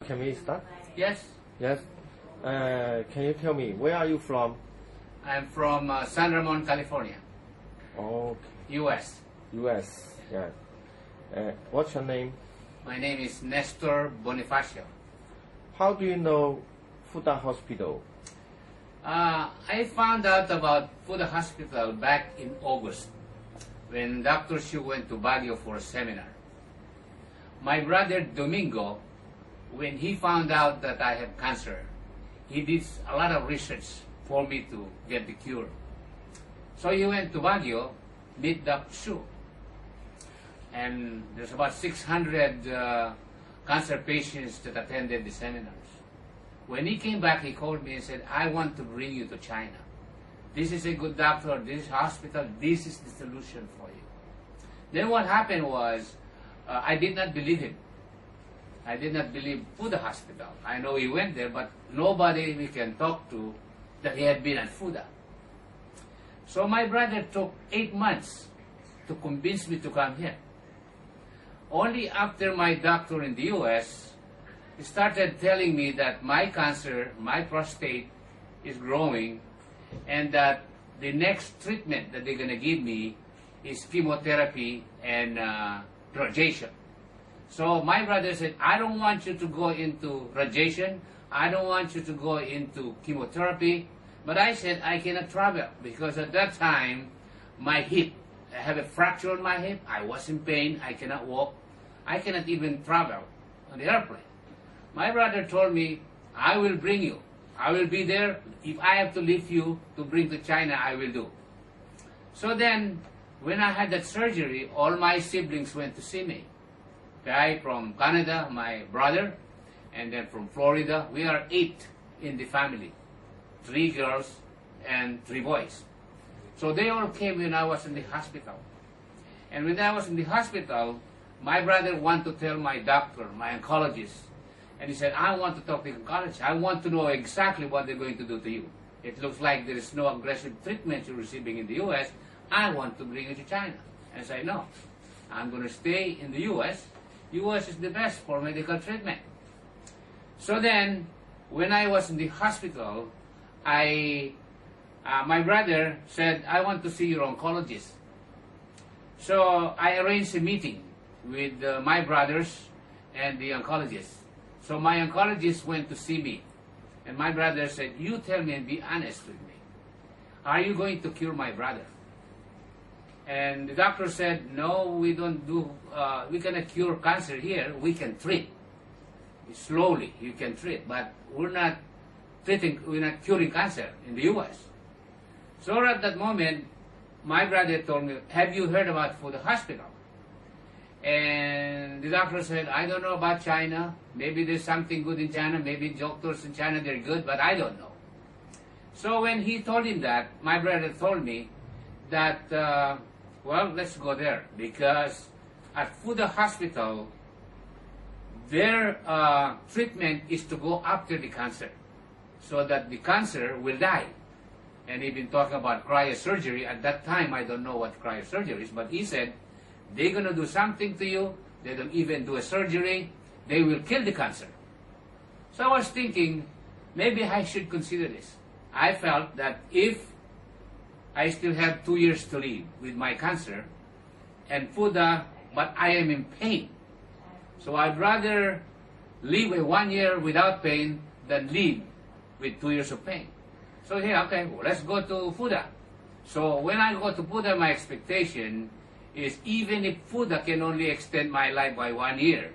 Can we start? Yes, Yes. Can you tell me where are you from? I'm from San Ramon, California, Okay. U.S. U.S. Yeah. What's your name? My name is Nestor Bonifacio. How do you know Fuda Hospital? I found out about Fuda Hospital back in August when Dr. Xu went to Baguio for a seminar. My brother Domingo, when he found out that I have cancer, he did a lot of research for me to get the cure. So he went to Baguio, meet Dr. Xu. And there's about 600 cancer patients that attended the seminars. When he came back, he called me and said, I want to bring you to China. This is a good doctor, this hospital, this is the solution for you. Then what happened was, I did not believe him. I did not believe Fuda Hospital. I know he went there, but nobody we can talk to that he had been at Fuda. So my brother took 8 months to convince me to come here. Only after my doctor in the U.S. started telling me that my cancer, my prostate, is growing, and that the next treatment that they're going to give me is chemotherapy and radiation. So my brother said, I don't want you to go into radiation, I don't want you to go into chemotherapy, but I said I cannot travel because at that time my hip, I have a fracture on my hip, I was in pain, I cannot walk, I cannot even travel on the airplane. My brother told me, I will bring you, I will be there, if I have to leave you to bring to China, I will do. So then, when I had that surgery, all my siblings went to see me. Guy from Canada, my brother, and then from Florida. We are 8 in the family, 3 girls and 3 boys. So they all came when I was in the hospital. And when I was in the hospital, my brother wanted to tell my doctor, my oncologist, and he said, I want to talk to the oncologist. I want to know exactly what they're going to do to you. It looks like there is no aggressive treatment you're receiving in the U.S. I want to bring you to China. And I said, no, I'm going to stay in the U.S. U.S. is the best for medical treatment. So then, when I was in the hospital, my brother said, I want to see your oncologist. So I arranged a meeting with my brothers and the oncologist. So my oncologist went to see me. And my brother said, you tell me and be honest with me. Are you going to cure my brother? And the doctor said, no, we don't do, we cannot cure cancer here, we can treat. Slowly, you can treat, but we're not curing cancer in the U.S. So at that moment, my brother told me, have you heard about Fuda Hospital? And the doctor said, I don't know about China, maybe there's something good in China, maybe doctors in China, they're good, but I don't know. So when he told him that, my brother told me that, well, let's go there, because at Fuda Hospital, their treatment is to go after the cancer, so that the cancer will die. And he'd been talking about cryosurgery. At that time, I don't know what cryosurgery is, but he said, they're going to do something to you, they don't even do a surgery, they will kill the cancer. So I was thinking, maybe I should consider this. I felt that if I still have 2 years to live with my cancer, and Fuda, but I am in pain. So I'd rather live 1 year without pain than live with 2 years of pain. So yeah, okay, well, let's go to Fuda. So when I go to Fuda, my expectation is even if Fuda can only extend my life by 1 year,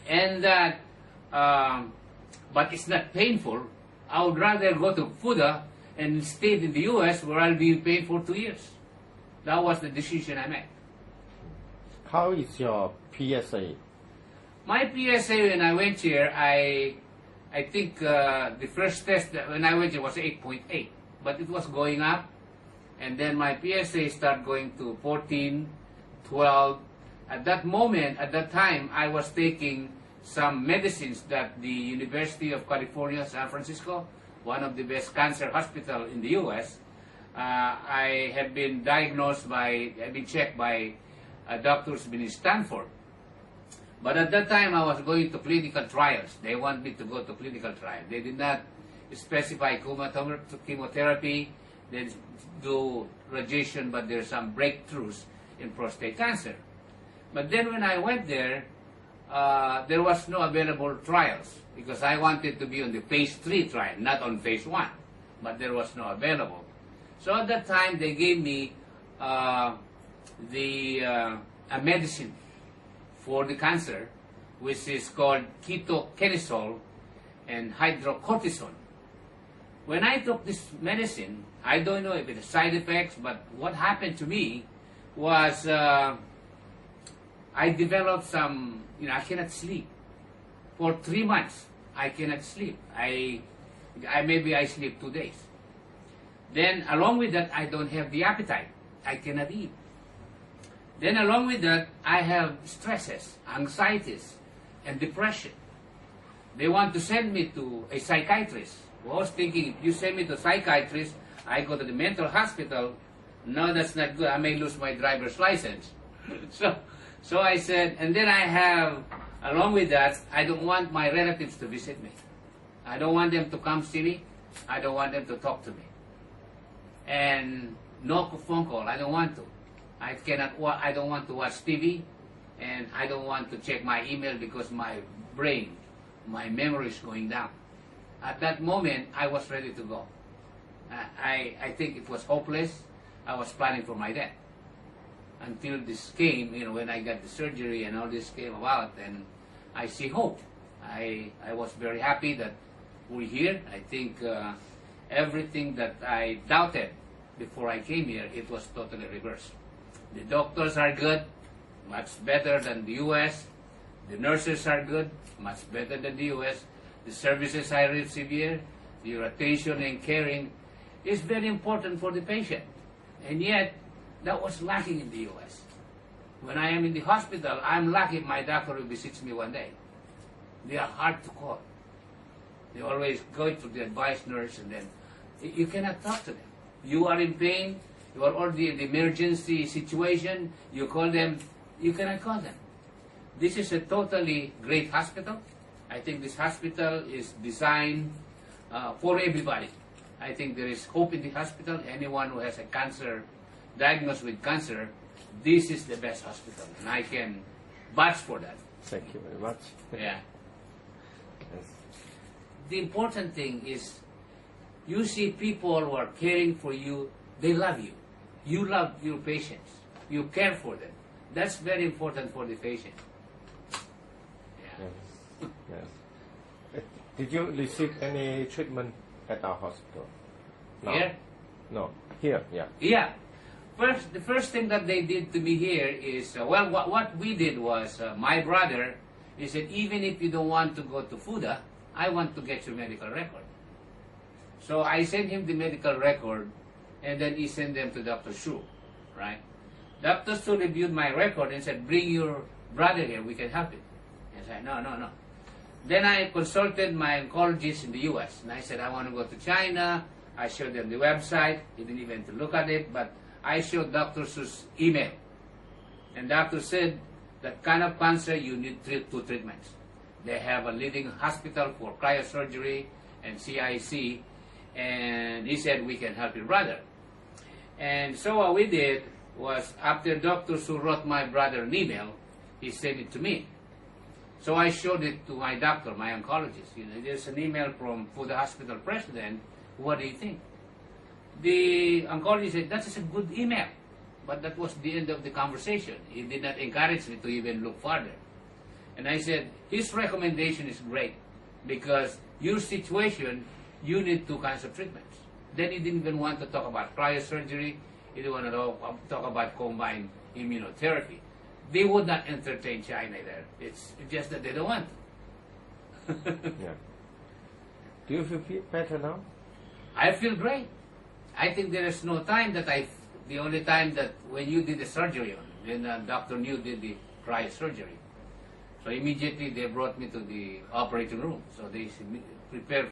and that, but it's not painful, I would rather go to Fuda and stay in the U.S. where I'll be paid for 2 years. That was the decision I made. How is your PSA? My PSA when I went here, I think the first test when I went here was 8.8, but it was going up, and then my PSA started going to 14, 12. At that moment, at that time, I was taking some medicines that the University of California, San Francisco, one of the best cancer hospital in the U.S., I have been diagnosed by, I've been checked by doctors in Stanford. But at that time, I was going to clinical trials. They want me to go to clinical trial. They did not specify chemotherapy. They do radiation, but there's some breakthroughs in prostate cancer. But then when I went there was no available trials because I wanted to be on the phase 3 trial, not on phase 1. But there was no available. So at that time, they gave me a medicine for the cancer, which is called ketoconazole and hydrocortisone. When I took this medicine, I don't know if it's side effects, but what happened to me was I developed some, I cannot sleep. For 3 months, I cannot sleep. Maybe I sleep 2 days. Then along with that, I don't have the appetite. I cannot eat. Then along with that, I have stresses, anxieties, and depression. They want to send me to a psychiatrist. I was thinking, if you send me to a psychiatrist, I go to the mental hospital. No, that's not good. I may lose my driver's license. So I said, and then I have, along with that, I don't want my relatives to visit me. I don't want them to come see me. I don't want them to talk to me. And no phone call. I don't want to. I don't want to watch TV, and I don't want to check my email because my brain, my memory is going down. At that moment, I was ready to go. I think it was hopeless. I was planning for my death. Until this came, when I got the surgery and all this came about, and I see hope. I was very happy that we're here. I think everything that I doubted before I came here, it was totally reversed. The doctors are good, much better than the U.S. The nurses are good, much better than the U.S. The services I receive here, the attention and caring is very important for the patient. And yet, that was lacking in the U.S. When I am in the hospital, I'm lucky if my doctor will visit me one day. They are hard to call. They always go to the advice nurse, and then you cannot talk to them. You are in pain, you are already in the emergency situation, you call them, you cannot call them. This is a totally great hospital. I think this hospital is designed for everybody. I think there is hope in the hospital. Anyone who has a cancer, diagnosed with cancer, this is the best hospital, and I can vouch for that. Thank you very much. Yeah. Yes. The important thing is, you see people who are caring for you, they love you. You love your patients. You care for them. That's very important for the patient. Yeah. Yes. Yes. Did you receive any treatment at our hospital? No. Here? No. Here, yeah. Yeah. The first thing that they did to me here is, what we did was, my brother, he said, even if you don't want to go to FUDA, I want to get your medical record. So I sent him the medical record, and then he sent them to Dr. Shu, right? Dr. Shu reviewed my record and said, bring your brother here, we can help him. And I said, no. Then I consulted my oncologist in the U.S., and I said, I want to go to China. I showed them the website. He didn't even look at it, but I showed Dr. Shu's email. And doctor said, that kind of cancer, you need 2 treatments. They have a leading hospital for cryosurgery and CIC, and he said, we can help your brother. And so what we did was, after Dr. Shu wrote my brother an email, he sent it to me. So I showed it to my doctor, my oncologist. There's an email from the hospital president. What do you think? The oncologist said, that is a good email. But that was the end of the conversation. He did not encourage me to even look further. And I said, his recommendation is great, because your situation, you need 2 kinds of treatments. Then he didn't even want to talk about cryosurgery. He didn't want to talk about combined immunotherapy. They would not entertain China there. It's just that they don't want to. Yeah. Do you feel better now? I feel great. I think there is no time that the only time that when you did the surgery, then Dr. New did the cryosurgery. So immediately they brought me to the operating room. So they prepared